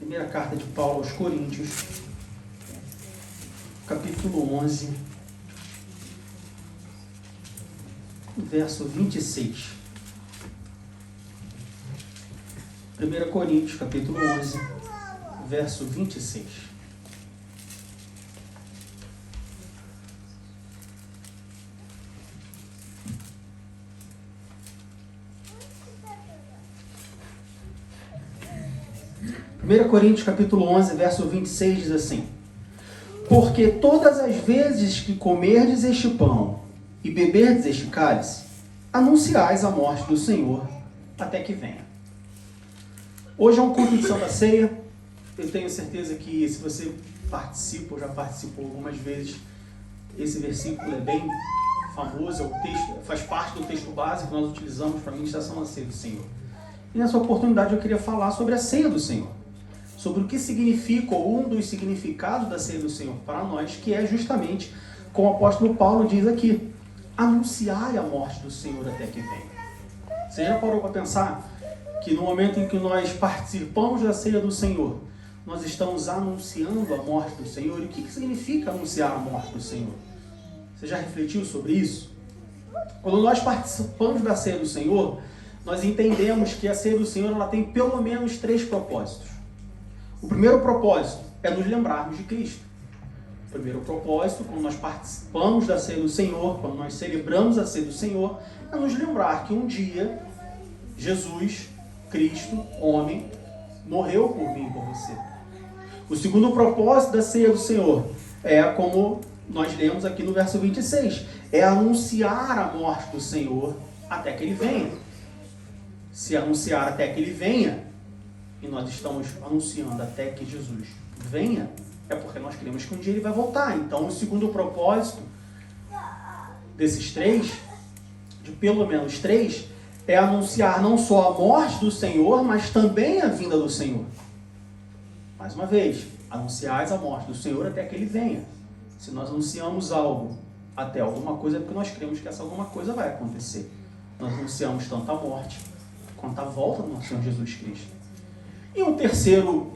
Primeira carta de Paulo aos Coríntios, capítulo 11, verso 26. 1 Coríntios, capítulo 11, verso 26. Primeira Coríntios, capítulo 11, verso 26 diz assim: Porque todas as vezes que comerdes este pão e beberdes este cálice, anunciais a morte do Senhor até que venha. Hoje é um culto de Santa Ceia. Eu tenho certeza que se você participa ou já participou algumas vezes, esse versículo é bem famoso, é o texto, faz parte do texto básico que nós utilizamos para a ministração da Ceia do Senhor. E nessa oportunidade eu queria falar sobre a Ceia do Senhor, sobre o que significa, ou um dos significados da Ceia do Senhor para nós, que é justamente, como o apóstolo Paulo diz aqui, anunciar a morte do Senhor até que venha. Você já parou para pensar que no momento em que nós participamos da Ceia do Senhor, nós estamos anunciando a morte do Senhor? E o que significa anunciar a morte do Senhor? Você já refletiu sobre isso? Quando nós participamos da Ceia do Senhor, nós entendemos que a Ceia do Senhor ela tem pelo menos 3 propósitos. O primeiro propósito é nos lembrarmos de Cristo. O primeiro propósito, quando nós participamos da Ceia do Senhor, quando nós celebramos a Ceia do Senhor, é nos lembrar que um dia Jesus, Cristo, homem, morreu por mim e por você. O segundo propósito da Ceia do Senhor é, como nós lemos aqui no verso 26, é anunciar a morte do Senhor até que Ele venha. Se anunciar até que Ele venha, e nós estamos anunciando até que Jesus venha, é porque nós queremos que um dia Ele vai voltar. Então, o segundo propósito desses 3, de pelo menos 3, é anunciar não só a morte do Senhor, mas também a vinda do Senhor. Mais uma vez, anunciais a morte do Senhor até que Ele venha. Se nós anunciamos algo até alguma coisa, é porque nós cremos que essa alguma coisa vai acontecer. Nós anunciamos tanto a morte quanto a volta do nosso Senhor Jesus Cristo. E um terceiro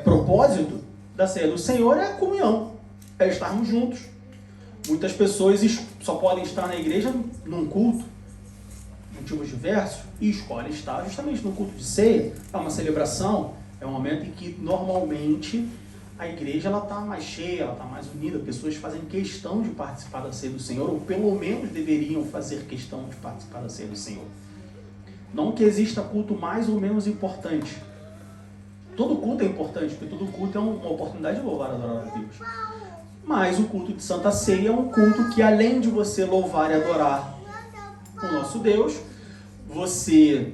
propósito da Ceia do Senhor é a comunhão, é estarmos juntos. Muitas pessoas só podem estar na igreja num culto, motivos diversos, e escolhem estar justamente no culto de ceia. É uma celebração, é um momento em que normalmente a igreja está mais cheia, ela está mais unida, pessoas fazem questão de participar da Ceia do Senhor, ou pelo menos deveriam fazer questão de participar da Ceia do Senhor. Não que exista culto mais ou menos importante. Todo culto é importante, porque todo culto é uma oportunidade de louvar e adorar a Deus. Mas o culto de Santa Ceia é um culto que, além de você louvar e adorar o nosso Deus, você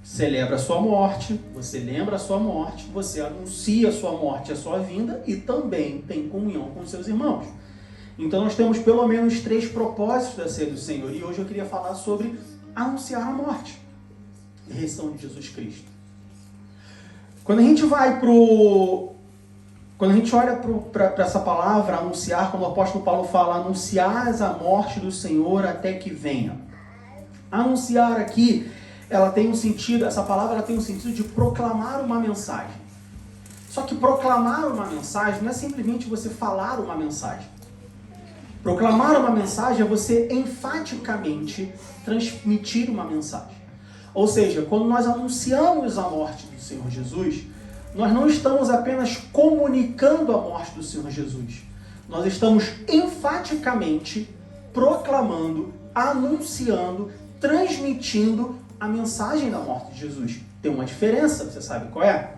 celebra a sua morte, você lembra a sua morte, você anuncia a sua morte e a sua vinda e também tem comunhão com os seus irmãos. Então nós temos pelo menos 3 propósitos da Ceia do Senhor. E hoje eu queria falar sobre anunciar a morte e ressurreição de Jesus Cristo. Quando a gente olha para essa palavra, anunciar, quando o apóstolo Paulo fala, anunciais a morte do Senhor até que venha. Anunciar aqui, essa palavra ela tem um sentido de proclamar uma mensagem. Só que proclamar uma mensagem não é simplesmente você falar uma mensagem. Proclamar uma mensagem é você enfaticamente transmitir uma mensagem. Ou seja, quando nós anunciamos a morte do Senhor Jesus, nós não estamos apenas comunicando a morte do Senhor Jesus. Nós estamos enfaticamente proclamando, anunciando, transmitindo a mensagem da morte de Jesus. Tem uma diferença, você sabe qual é?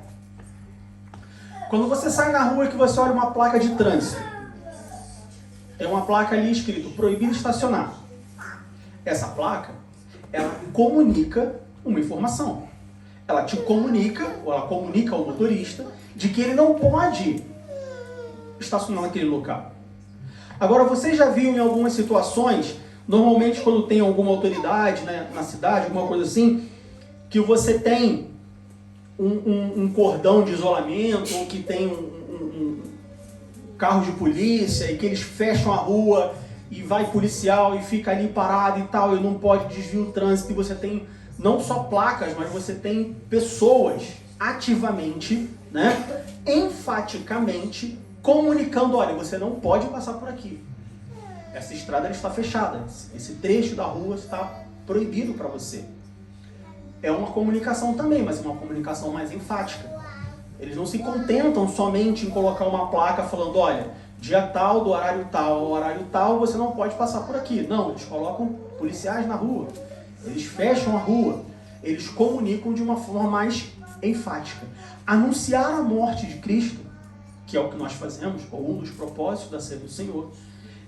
Quando você sai na rua e que você olha uma placa de trânsito, tem uma placa ali escrito, proibido estacionar. Essa placa, ela comunica uma informação. Ela te comunica, ou ela comunica ao motorista, de que ele não pode estacionar naquele local. Agora, você já viu em algumas situações, normalmente quando tem alguma autoridade, né, na cidade, alguma coisa assim, que você tem um cordão de isolamento, ou que tem um carro de polícia, e que eles fecham a rua, e vai policial, e fica ali parado e tal, e não pode desviar o trânsito, e você tem não só placas, mas você tem pessoas ativamente, né, enfaticamente, comunicando, olha, você não pode passar por aqui. Essa estrada está fechada. Esse trecho da rua está proibido para você. É uma comunicação também, mas é uma comunicação mais enfática. Eles não se contentam somente em colocar uma placa falando, olha, dia tal, do horário tal ao horário tal, você não pode passar por aqui. Não, eles colocam policiais na rua. Eles fecham a rua. Eles comunicam de uma forma mais enfática. Anunciar a morte de Cristo, que é o que nós fazemos, ou um dos propósitos da ceia do Senhor,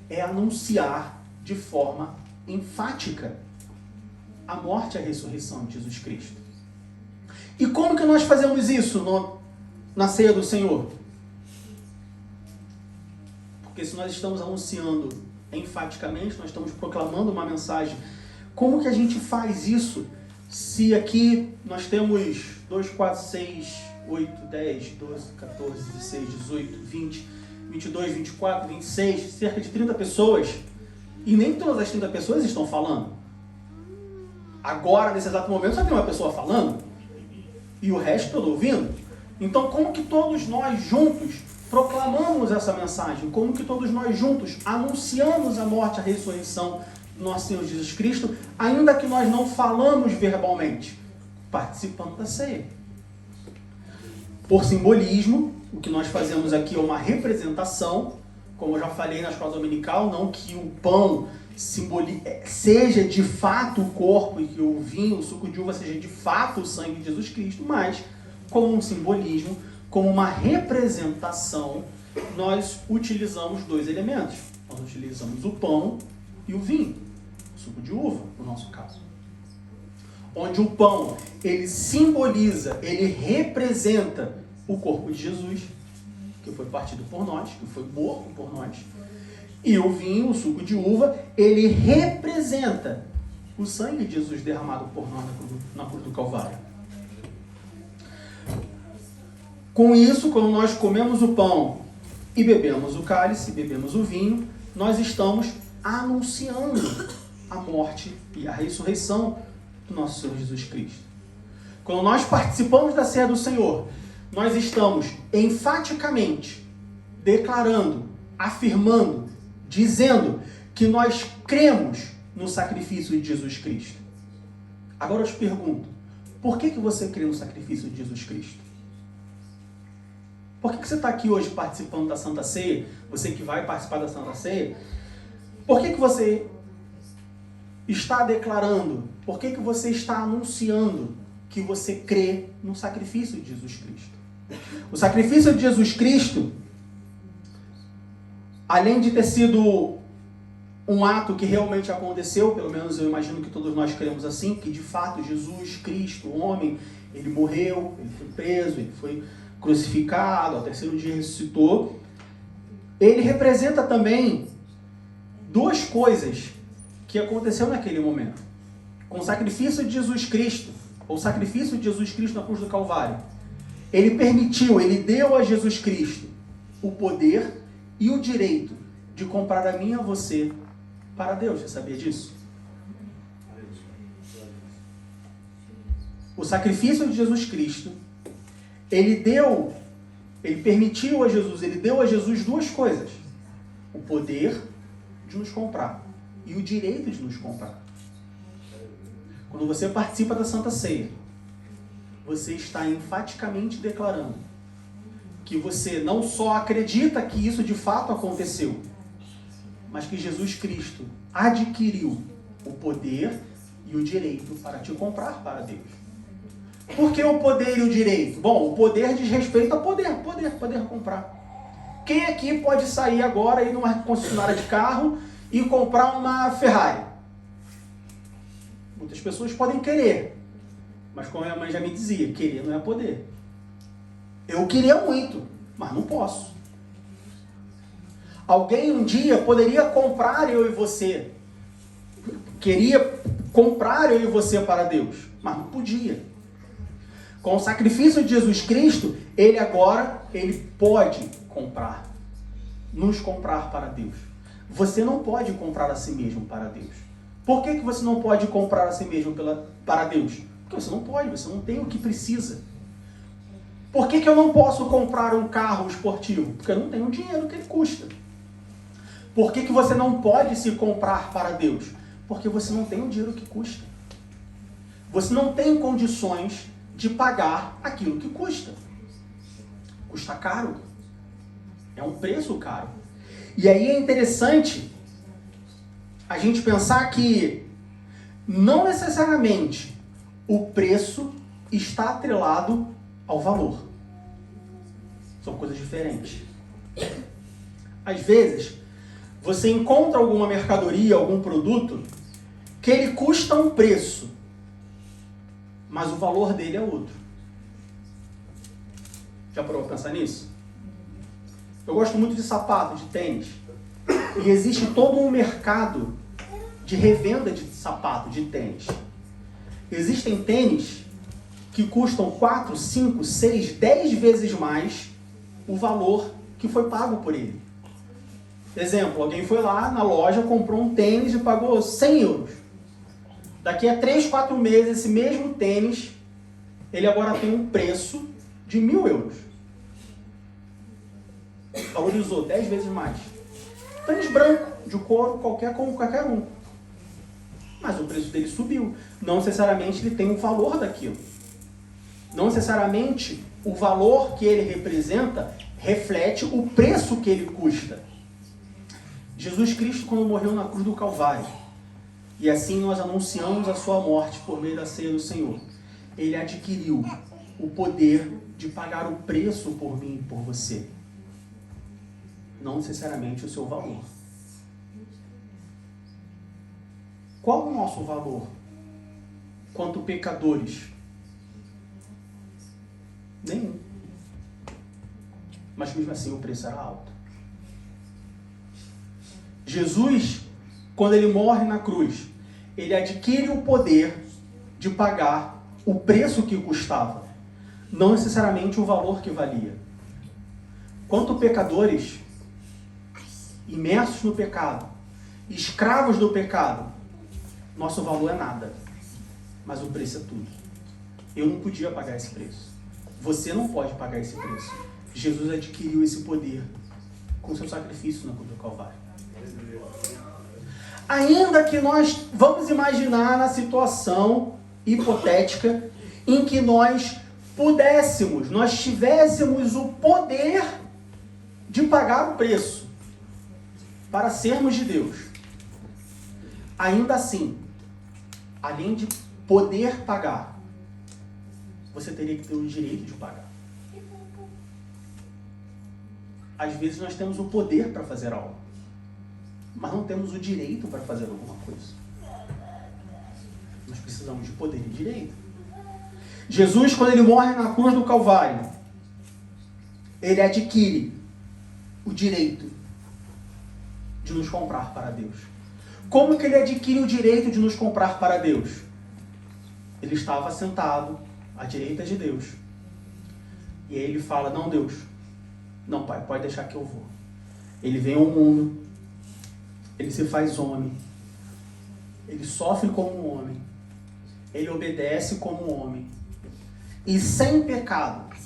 é anunciar de forma enfática a morte e a ressurreição de Jesus Cristo. E como que nós fazemos isso na ceia do Senhor? Porque se nós estamos anunciando enfaticamente, nós estamos proclamando uma mensagem. Como que a gente faz isso se aqui nós temos 2, 4, 6, 8, 10, 12, 14, 16, 18, 20, 22, 24, 26, cerca de 30 pessoas, e nem todas as 30 pessoas estão falando. Agora, nesse exato momento, só tem uma pessoa falando, e o resto todo ouvindo. Então, como que todos nós juntos proclamamos essa mensagem? Como que todos nós juntos anunciamos a morte e a ressurreição do nosso Senhor Jesus Cristo, ainda que nós não falamos verbalmente? Participando da ceia. Por simbolismo, o que nós fazemos aqui é uma representação, como eu já falei na escola dominical, não que o pão seja de fato o corpo e que o vinho, o suco de uva seja de fato o sangue de Jesus Cristo, mas como um simbolismo, como uma representação, nós utilizamos dois elementos. Nós utilizamos o pão e o vinho, o suco de uva, no nosso caso. Onde o pão, ele simboliza, ele representa o corpo de Jesus, que foi partido por nós, que foi morto por nós. E o vinho, o suco de uva, ele representa o sangue de Jesus derramado por nós na cruz do Calvário. Com isso, quando nós comemos o pão e bebemos o cálice, bebemos o vinho, nós estamos anunciando a morte e a ressurreição do nosso Senhor Jesus Cristo. Quando nós participamos da ceia do Senhor, nós estamos enfaticamente declarando, afirmando, dizendo que nós cremos no sacrifício de Jesus Cristo. Agora eu te pergunto, por que você crê no sacrifício de Jesus Cristo? Por que você está aqui hoje participando da Santa Ceia? Você que vai participar da Santa Ceia, por que você está declarando, por que você está anunciando que você crê no sacrifício de Jesus Cristo? O sacrifício de Jesus Cristo, além de ter sido um ato que realmente aconteceu, pelo menos eu imagino que todos nós cremos assim, que de fato Jesus Cristo, o homem, ele morreu, ele foi preso, ele foi crucificado, ao terceiro dia ressuscitou. Ele representa também duas coisas que aconteceu naquele momento. Com o sacrifício de Jesus Cristo, ou o sacrifício de Jesus Cristo na cruz do Calvário, ele permitiu, ele deu a Jesus Cristo o poder e o direito de comprar a mim e a você para Deus. Você sabia disso? O sacrifício de Jesus Cristo, ele permitiu a Jesus, ele deu a Jesus duas coisas: o poder de nos comprar e o direito de nos comprar. Quando você participa da Santa Ceia, você está enfaticamente declarando que você não só acredita que isso de fato aconteceu, mas que Jesus Cristo adquiriu o poder e o direito para te comprar para Deus. Por que o poder e o direito? Bom, o poder diz respeito a poder comprar. Quem aqui pode sair agora e ir numa concessionária de carro e comprar uma Ferrari? Muitas pessoas podem querer, mas como a minha mãe já me dizia, querer não é poder. Eu queria muito, mas não posso. Alguém um dia poderia comprar eu e você. Queria comprar eu e você para Deus, mas não podia. Com o sacrifício de Jesus Cristo, ele pode comprar, nos comprar para Deus. Você não pode comprar a si mesmo para Deus. Por que você não pode comprar a si mesmo para Deus? Porque você não pode, você não tem o que precisa. Por que eu não posso comprar um carro esportivo? Porque eu não tenho o dinheiro que ele custa. Por que você não pode se comprar para Deus? Porque você não tem o dinheiro que custa. Você não tem condições de pagar aquilo que custa. Custa caro. É um preço caro. E aí é interessante a gente pensar que não necessariamente o preço está atrelado ao valor. São coisas diferentes. Às vezes, você encontra alguma mercadoria, algum produto, que ele custa um preço, mas o valor dele é outro. Já parou para pensar nisso? Eu gosto muito de sapato, de tênis. E existe todo um mercado de revenda de sapato, de tênis. Existem tênis que custam 4, 5, 6, 10 vezes mais o valor que foi pago por ele. Exemplo, alguém foi lá na loja, comprou um tênis e pagou 100 euros. Daqui a 3, 4 meses, esse mesmo tênis, ele agora tem um preço de 1.000 euros. Valorizou 10 vezes mais. Tênis branco, de couro, como qualquer um. Mas o preço dele subiu. Não necessariamente ele tem o valor daquilo. Não necessariamente o valor que ele representa reflete o preço que ele custa. Jesus Cristo, quando morreu na cruz do Calvário, e assim nós anunciamos a sua morte por meio da ceia do Senhor, ele adquiriu o poder de pagar o preço por mim e por você. Não necessariamente o seu valor. Qual o nosso valor quanto pecadores? Nenhum. Mas mesmo assim o preço era alto. Jesus, quando ele morre na cruz, ele adquire o poder de pagar o preço que custava, não necessariamente o valor que valia. Quanto pecadores, imersos no pecado, escravos do pecado, nosso valor é nada, mas o preço é tudo. Eu não podia pagar esse preço. Você não pode pagar esse preço. Jesus adquiriu esse poder com seu sacrifício na cruz do Calvário. Ainda que nós vamos imaginar na situação hipotética em que nós pudéssemos, nós tivéssemos o poder de pagar o preço para sermos de Deus. Ainda assim, além de poder pagar, você teria que ter o direito de pagar. Às vezes nós temos o poder para fazer algo, mas não temos o direito para fazer alguma coisa. Nós precisamos de poder e direito. Jesus, quando ele morre na cruz do Calvário, ele adquire o direito de nos comprar para Deus. Como que ele adquire o direito de nos comprar para Deus? Ele estava sentado à direita de Deus. E aí ele fala, não, Deus, não, Pai, pode deixar que eu vou. Ele vem ao mundo, ele se faz homem, ele sofre como um homem, ele obedece como um homem, e sem pecado,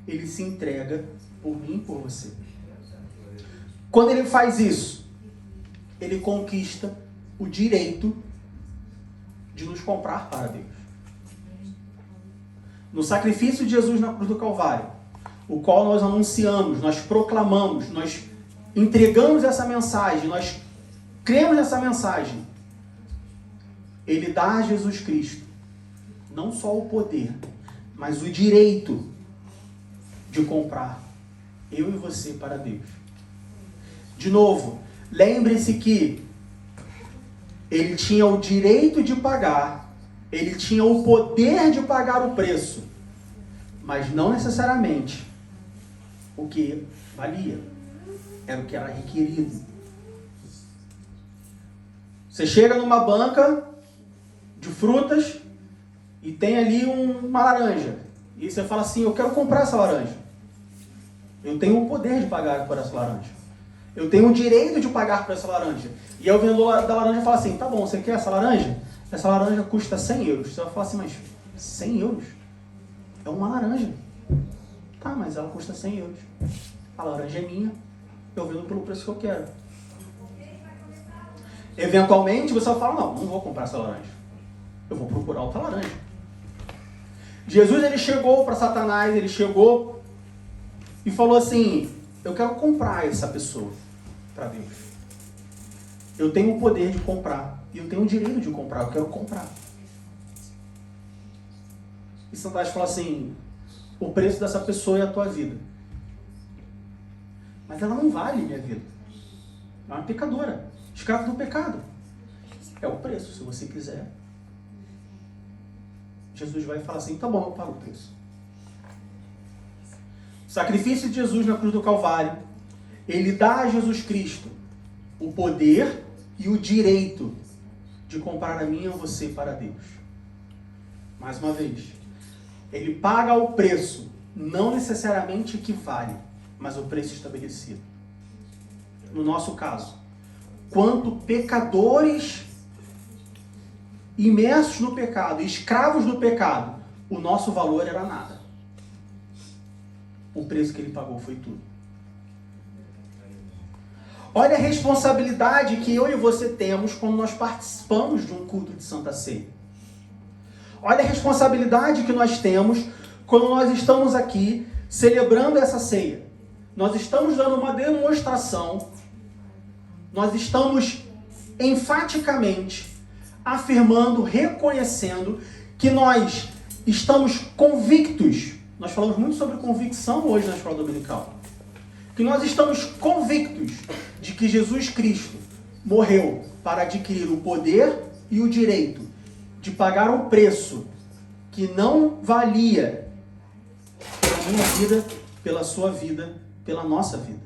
ele se entrega por mim e por você. Quando ele faz isso, ele conquista o direito de nos comprar para Deus. No sacrifício de Jesus na cruz do Calvário, o qual nós anunciamos, nós proclamamos, nós entregamos essa mensagem, nós cremos nessa mensagem, ele dá a Jesus Cristo não só o poder, mas o direito de comprar eu e você para Deus. De novo, lembre-se que ele tinha o direito de pagar, ele tinha o poder de pagar o preço, mas não necessariamente o que valia, era o que era requerido. Você chega numa banca de frutas e tem ali uma laranja, e você fala assim, eu quero comprar essa laranja. Eu tenho o poder de pagar por essa laranja. Eu tenho o direito de pagar por essa laranja. E aí o vendedor da laranja fala assim, tá bom, você quer essa laranja? Essa laranja custa 100 euros. Você vai falar assim, mas 100 euros? É uma laranja. mas ela custa 100 euros. A laranja é minha, eu vendo pelo preço que eu quero. Eventualmente você vai falar, não vou comprar essa laranja. Eu vou procurar outra laranja. Jesus, ele chegou para Satanás, ele chegou e falou assim, eu quero comprar essa pessoa para Deus. Eu tenho o poder de comprar. E eu tenho o direito de comprar, eu quero comprar. E Satanás fala assim, o preço dessa pessoa é a tua vida. Mas ela não vale minha vida. É uma pecadora, escrava do pecado. É o preço, se você quiser. Jesus vai falar assim, tá bom, eu pago o preço. O sacrifício de Jesus na cruz do Calvário, ele dá a Jesus Cristo o poder e o direito de comprar a mim e a você para Deus. Mais uma vez, ele paga o preço, não necessariamente equivale, mas o preço estabelecido. No nosso caso, quanto pecadores imersos no pecado, escravos do pecado, o nosso valor era nada. O preço que ele pagou foi tudo. Olha a responsabilidade que eu e você temos quando nós participamos de um culto de Santa Ceia. Olha a responsabilidade que nós temos quando nós estamos aqui celebrando essa ceia. Nós estamos dando uma demonstração, nós estamos enfaticamente afirmando, reconhecendo que nós estamos convictos. Nós falamos muito sobre convicção hoje na escola dominical. Que nós estamos convictos de que Jesus Cristo morreu para adquirir o poder e o direito de pagar um preço que não valia pela minha vida, pela sua vida, pela nossa vida.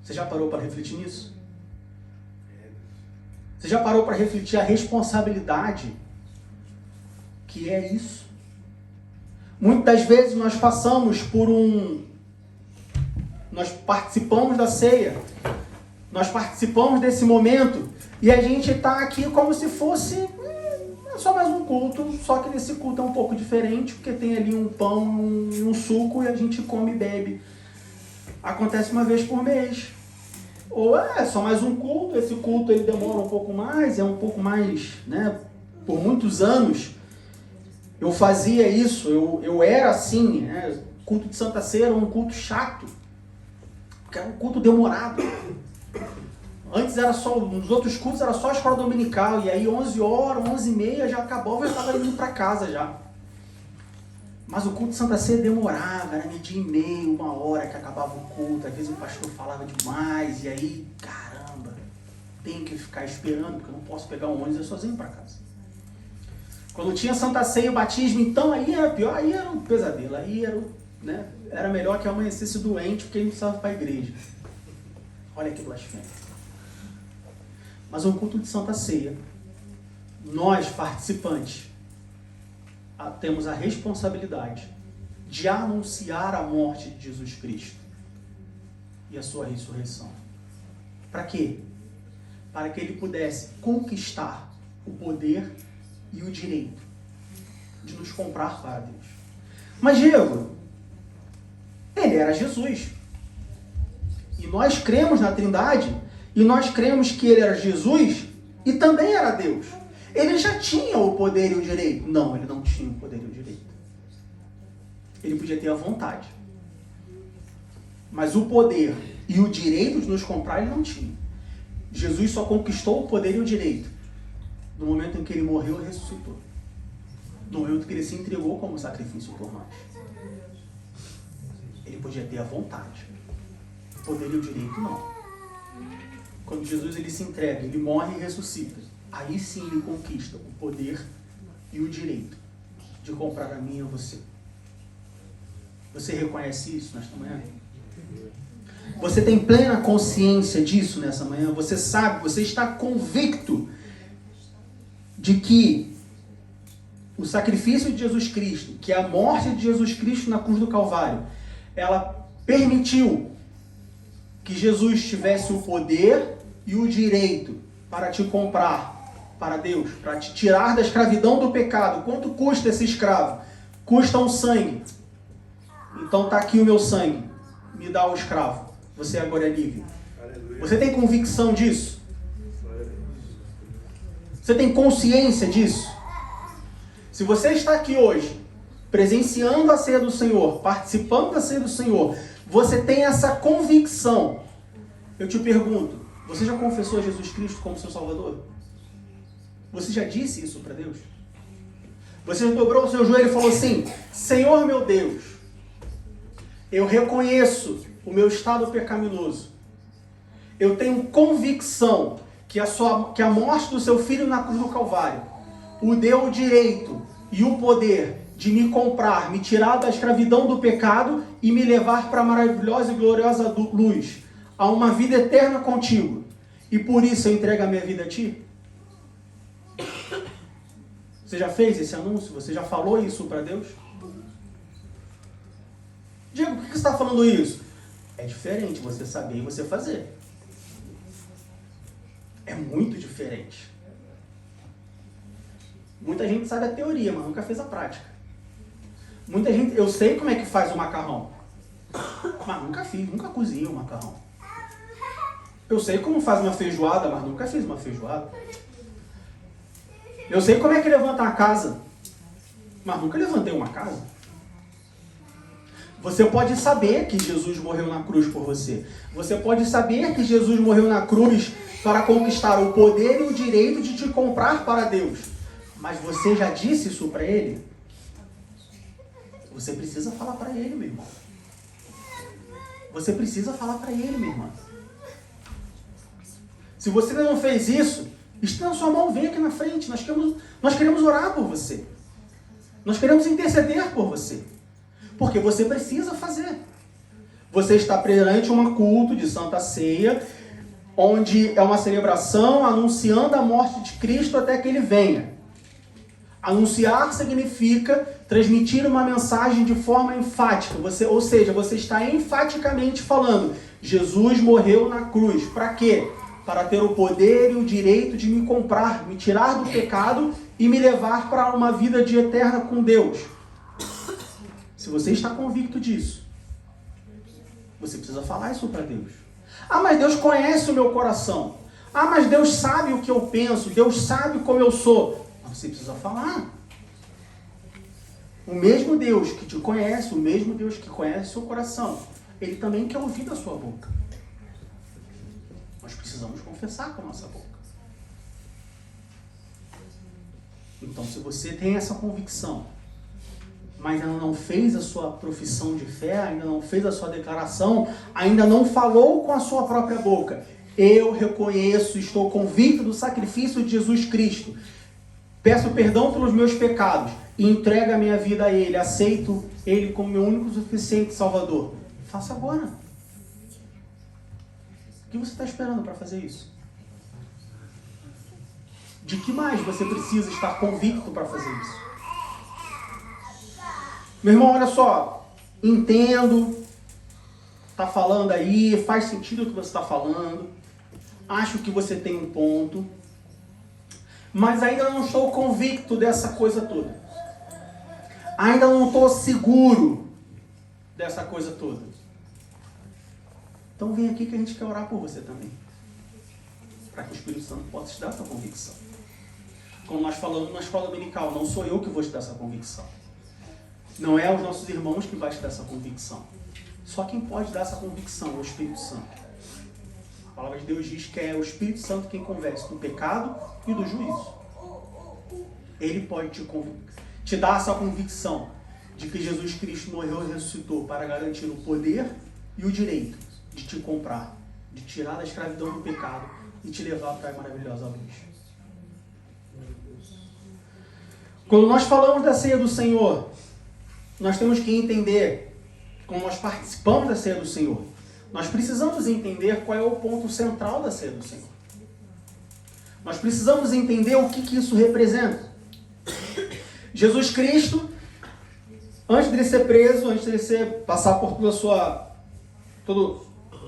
Você já parou para refletir nisso? Você já parou para refletir a responsabilidade que é isso? Muitas vezes nós passamos por nós participamos da ceia, nós participamos desse momento e a gente está aqui como se fosse só mais um culto, só que nesse culto é um pouco diferente, porque tem ali um pão, um suco e a gente come e bebe. Acontece uma vez por mês. Ou é só mais um culto, esse culto ele demora um pouco mais, é um pouco mais, né? Por muitos anos eu fazia isso, eu era assim, né? Culto de Santa Ceia era um culto chato, porque era um culto demorado. Antes era só, nos outros cultos era só a escola dominical, e aí 11 horas, 11h30 já acabou, eu já estava indo para casa já. Mas o culto de Santa Ceia demorava, era 12h30, 1h que acabava o culto, às vezes o pastor falava demais, e aí, caramba, tenho que ficar esperando, porque eu não posso pegar um ônibus sozinho para casa. Quando tinha Santa Ceia e o batismo, então aí era pior, aí era um pesadelo, aí era, né, era melhor que amanhecesse doente, porque ele não precisava ir para a igreja. Olha que blasfêmia. Mas o culto de Santa Ceia, nós participantes, temos a responsabilidade de anunciar a morte de Jesus Cristo e a sua ressurreição. Para quê? Para que ele pudesse conquistar o poder e o direito de nos comprar para Deus. Mas Diego, ele era Jesus. E nós cremos na Trindade, e nós cremos que ele era Jesus e também era Deus. Ele já tinha o poder e o direito? Não, ele não tinha o poder e o direito. Ele podia ter a vontade. Mas o poder e o direito de nos comprar, ele não tinha. Jesus só conquistou o poder e o direito no momento em que ele morreu e ressuscitou. No momento em que ele se entregou como sacrifício por nós. Ele podia ter a vontade. O poder e o direito, não. Quando Jesus ele se entrega, ele morre e ressuscita, aí sim ele conquista o poder e o direito de comprar a mim e a você. Você reconhece isso nesta manhã? Você tem plena consciência disso nessa manhã? Você sabe, você está convicto de que o sacrifício de Jesus Cristo, que é a morte de Jesus Cristo na cruz do Calvário, ela permitiu que Jesus tivesse o poder e o direito para te comprar para Deus, para te tirar da escravidão do pecado. Quanto custa esse escravo? Custa um sangue. Então está aqui o meu sangue, me dá o escravo, você agora é livre. Você tem convicção disso? Você tem consciência disso? Se você está aqui hoje, presenciando a ceia do Senhor, participando da ceia do Senhor, você tem essa convicção. Eu te pergunto, você já confessou Jesus Cristo como seu Salvador? Você já disse isso para Deus? Você já dobrou o seu joelho e falou assim: Senhor meu Deus, eu reconheço o meu estado pecaminoso. Eu tenho convicção que a morte do seu filho na cruz do Calvário o deu o direito e o poder de me comprar, me tirar da escravidão do pecado e me levar para a maravilhosa e gloriosa luz, a uma vida eterna contigo. E por isso eu entrego a minha vida a ti? Você já fez esse anúncio? Você já falou isso para Deus? Diego, por que você está falando isso? É diferente você saber e você fazer. É muito diferente. Muita gente sabe a teoria, mas nunca fez a prática. Muita gente, eu sei como é que faz o macarrão, mas nunca fiz, nunca cozinhei o macarrão. Eu sei como faz uma feijoada, mas nunca fiz uma feijoada. Eu sei como é que levanta a casa, mas nunca levantei uma casa. Você pode saber que Jesus morreu na cruz por você. Você pode saber que Jesus morreu na cruz para conquistar o poder e o direito de te comprar para Deus. Mas você já disse isso para Ele? Você precisa falar para Ele, meu irmão. Você precisa falar para Ele, minha irmã. Se você não fez isso, estenda a sua mão, vem aqui na frente. Nós queremos orar por você. Nós queremos interceder por você. Porque você precisa fazer. Você está perante um culto de Santa Ceia, onde é uma celebração anunciando a morte de Cristo até que Ele venha. Anunciar significa transmitir uma mensagem de forma enfática. Ou seja, você está enfaticamente falando: Jesus morreu na cruz. Para quê? Para ter o poder e o direito de me comprar, me tirar do pecado e me levar para uma vida de eterna com Deus. Se você está convicto disso, você precisa falar isso para Deus. Ah, mas Deus conhece o meu coração. Ah, mas Deus sabe o que eu penso. Deus sabe como eu sou. Mas você precisa falar. O mesmo Deus que te conhece, o mesmo Deus que conhece o seu coração, Ele também quer ouvir da sua boca. Nós precisamos confessar com a nossa boca. Então, se você tem essa convicção, mas ainda não fez a sua profissão de fé, ainda não fez a sua declaração, ainda não falou com a sua própria boca: eu reconheço, estou convicto do sacrifício de Jesus Cristo, peço perdão pelos meus pecados e entrego a minha vida a Ele, aceito Ele como meu único e suficiente Salvador. Faça agora. O que você está esperando para fazer isso? De que mais você precisa estar convicto para fazer isso? Meu irmão, olha só, entendo, está falando aí, faz sentido o que você está falando, acho que você tem um ponto, mas ainda não estou convicto dessa coisa toda. Ainda não estou seguro dessa coisa toda. Então vem aqui que a gente quer orar por você também, para que o Espírito Santo possa te dar essa convicção. Como nós falamos na escola dominical, não sou eu que vou te dar essa convicção. Não é os nossos irmãos que vão te dar essa convicção. Só quem pode dar essa convicção é o Espírito Santo. A palavra de Deus diz que é o Espírito Santo quem convence do pecado e do juízo. Ele pode te dar essa convicção de que Jesus Cristo morreu e ressuscitou para garantir o poder e o direito de te comprar, de tirar da escravidão do pecado e te levar para a maravilhosa luz. Quando nós falamos da ceia do Senhor, nós temos que entender, como nós participamos da ceia do Senhor, nós precisamos entender qual é o ponto central da ceia do Senhor. Nós precisamos entender o que isso representa. Jesus Cristo, antes de ele ser preso, antes de ele passar por toda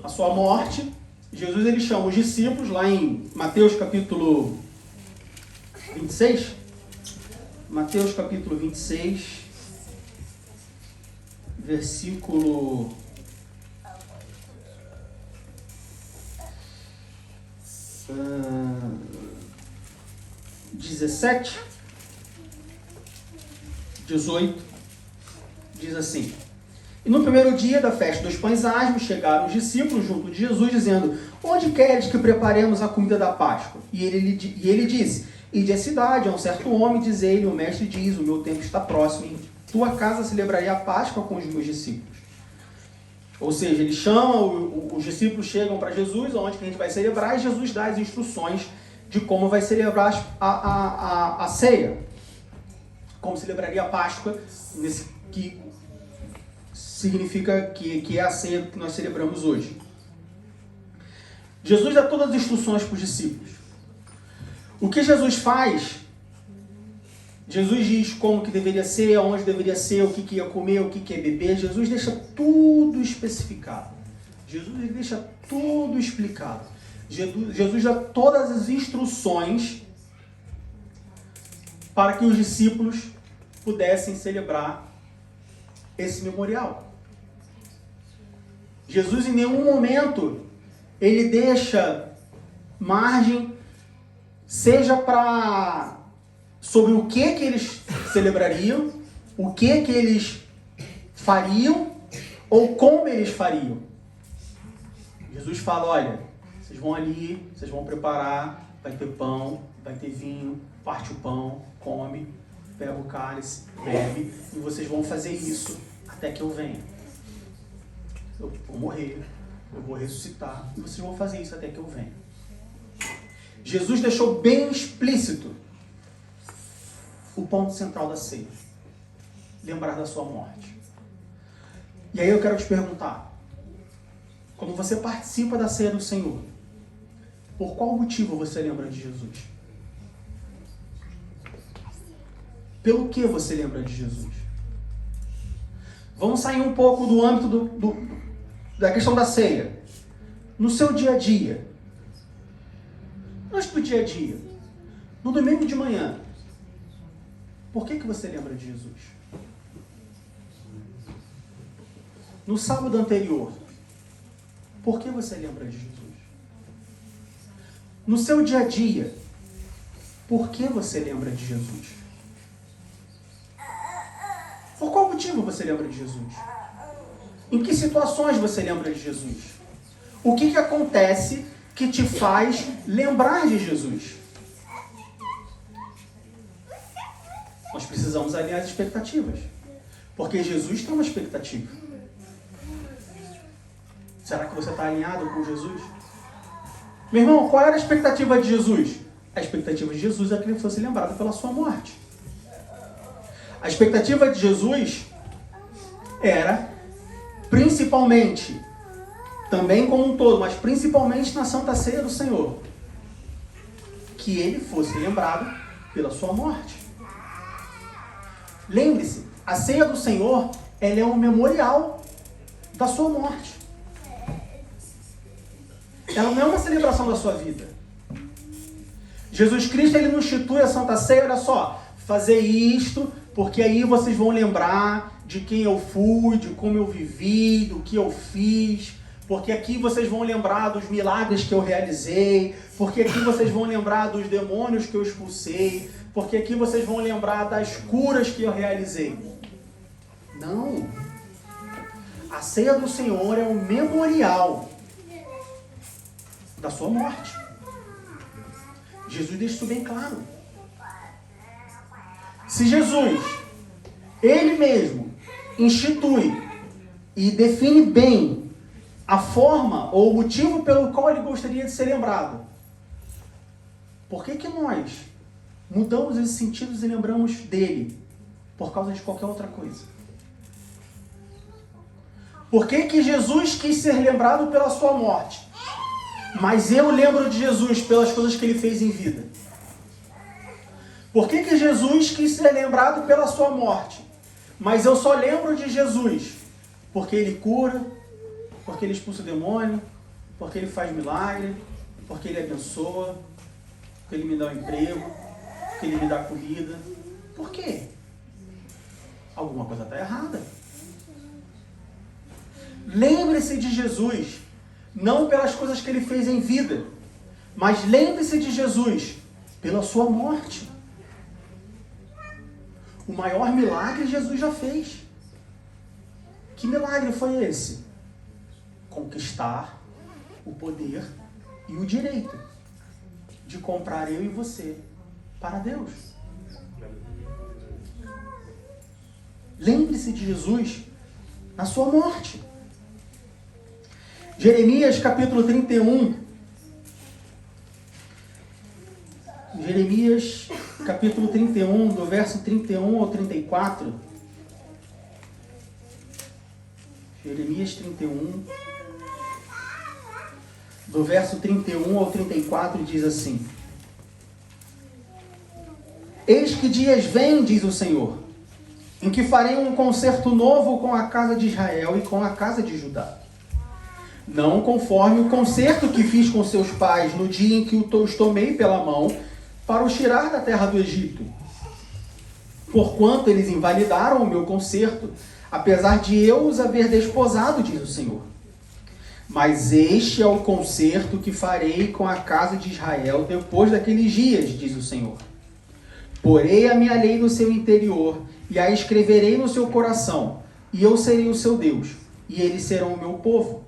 a sua morte, Jesus ele chama os discípulos, lá em Mateus capítulo 26, Mateus capítulo 26, versículo 17, 18, diz assim: E no primeiro dia da festa dos pães asmos, chegaram os discípulos junto de Jesus, dizendo: Onde queres que preparemos a comida da Páscoa? E ele disse: Ide à cidade, a um certo homem, diz-lhe: O mestre diz, o meu tempo está próximo, em tua casa celebrarei a Páscoa com os meus discípulos. Ou seja, ele chama, os discípulos chegam para Jesus, onde que a gente vai celebrar, e Jesus dá as instruções de como vai celebrar a ceia. Como celebraria a Páscoa, que significa que é a ceia que nós celebramos hoje. Jesus dá todas as instruções para os discípulos. O que Jesus faz? Jesus diz como que deveria ser, aonde deveria ser, o que ia comer, o que ia beber. Jesus deixa tudo especificado. Jesus deixa tudo explicado. Jesus dá todas as instruções para que os discípulos pudessem celebrar esse memorial. Jesus em nenhum momento ele deixa margem, seja sobre o que eles celebrariam, o que eles fariam ou como eles fariam. Jesus fala: olha, vocês vão ali, vocês vão preparar, vai ter pão, vai ter vinho, parte o pão, come, pega o cálice, bebe, e vocês vão fazer isso até que eu venha. Eu vou morrer, eu vou ressuscitar, e vocês vão fazer isso até que eu venha. Jesus deixou bem explícito o ponto central da ceia: lembrar da sua morte. E aí eu quero te perguntar, quando você participa da ceia do Senhor, por qual motivo você lembra de Jesus? Pelo que você lembra de Jesus? Vamos sair um pouco do âmbito da questão da ceia. No seu dia a dia, antes do dia a dia, no domingo de manhã, por que você lembra de Jesus? No sábado anterior, por que você lembra de Jesus? No seu dia a dia, por que você lembra de Jesus? Por qual motivo você lembra de Jesus? Em que situações você lembra de Jesus? O que acontece que te faz lembrar de Jesus? Nós precisamos alinhar as expectativas. Porque Jesus tem uma expectativa. Será que você está alinhado com Jesus? Meu irmão, qual era a expectativa de Jesus? A expectativa de Jesus é que ele fosse lembrado pela sua morte. A expectativa de Jesus era, principalmente, também como um todo, mas principalmente na Santa Ceia do Senhor, que ele fosse lembrado pela sua morte. Lembre-se, a Ceia do Senhor, ela é um memorial da sua morte. Ela não é uma celebração da sua vida. Jesus Cristo, ele não institui a Santa Ceia, olha só, fazer isto, porque aí vocês vão lembrar de quem eu fui, de como eu vivi, do que eu fiz, porque aqui vocês vão lembrar dos milagres que eu realizei, porque aqui vocês vão lembrar dos demônios que eu expulsei, porque aqui vocês vão lembrar das curas que eu realizei. Não. A ceia do Senhor é um memorial da sua morte. Jesus deixa isso bem claro. Se Jesus, ele mesmo, institui e define bem a forma ou o motivo pelo qual ele gostaria de ser lembrado, por que nós mudamos esses sentidos e lembramos dele por causa de qualquer outra coisa? Por que Jesus quis ser lembrado pela sua morte, mas eu lembro de Jesus pelas coisas que ele fez em vida? Por que Jesus quis ser lembrado pela sua morte, mas eu só lembro de Jesus porque ele cura, porque ele expulsa o demônio, porque ele faz milagre, porque ele abençoa, porque ele me dá um emprego, porque ele me dá comida? Por quê? Alguma coisa está errada. Lembre-se de Jesus, não pelas coisas que ele fez em vida, mas lembre-se de Jesus pela sua morte. O maior milagre Jesus já fez. Que milagre foi esse? Conquistar o poder e o direito de comprar eu e você para Deus. Lembre-se de Jesus na sua morte. Jeremias capítulo 31. Jeremias capítulo 31, do verso 31 ao 34. Jeremias 31, do verso 31 ao 34, diz assim: Eis que dias vêm, diz o Senhor, em que farei um concerto novo com a casa de Israel e com a casa de Judá. Não conforme o concerto que fiz com seus pais no dia em que os tomei pela mão para os tirar da terra do Egito. Porquanto eles invalidaram o meu concerto, apesar de eu os haver desposado, diz o Senhor. Mas este é o concerto que farei com a casa de Israel depois daqueles dias, diz o Senhor. Porei a minha lei no seu interior e a escreverei no seu coração, e eu serei o seu Deus, e eles serão o meu povo.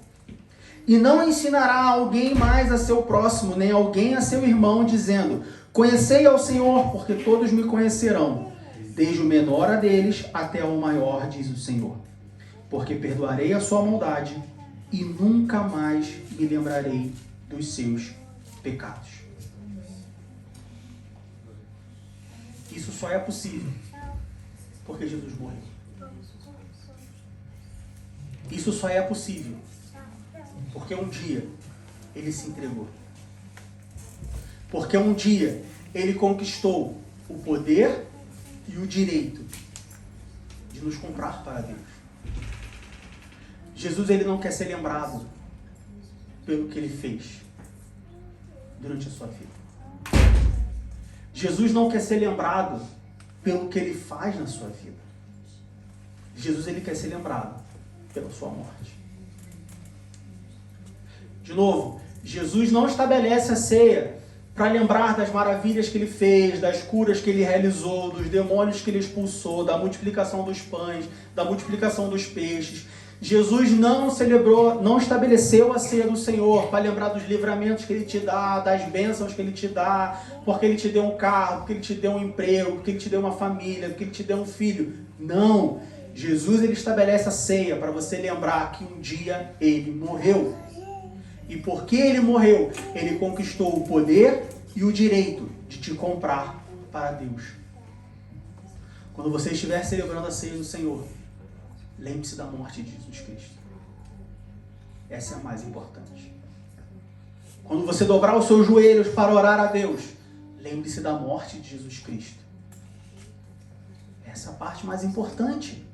E não ensinará alguém mais a seu próximo, nem alguém a seu irmão, dizendo: Conhecei ao Senhor, porque todos me conhecerão, desde o menor a deles até o maior, diz o Senhor. Porque perdoarei a sua maldade e nunca mais me lembrarei dos seus pecados. Isso só é possível porque Jesus morreu. Isso só é possível porque um dia ele se entregou. Porque um dia ele conquistou o poder e o direito de nos comprar para Deus. Jesus, ele não quer ser lembrado pelo que ele fez durante a sua vida. Jesus não quer ser lembrado pelo que ele faz na sua vida. Jesus, ele quer ser lembrado pela sua morte. De novo, Jesus não estabelece a ceia para lembrar das maravilhas que ele fez, das curas que ele realizou, dos demônios que ele expulsou, da multiplicação dos pães, da multiplicação dos peixes. Jesus não celebrou, não estabeleceu a ceia do Senhor para lembrar dos livramentos que ele te dá, das bênçãos que ele te dá, porque ele te deu um carro, porque ele te deu um emprego, porque ele te deu uma família, porque ele te deu um filho. Não! Jesus, ele estabelece a ceia para você lembrar que um dia ele morreu. E porque ele morreu, ele conquistou o poder e o direito de te comprar para Deus. Quando você estiver celebrando a ceia do Senhor, lembre-se da morte de Jesus Cristo. Essa é a mais importante. Quando você dobrar os seus joelhos para orar a Deus, lembre-se da morte de Jesus Cristo. Essa é a parte mais importante.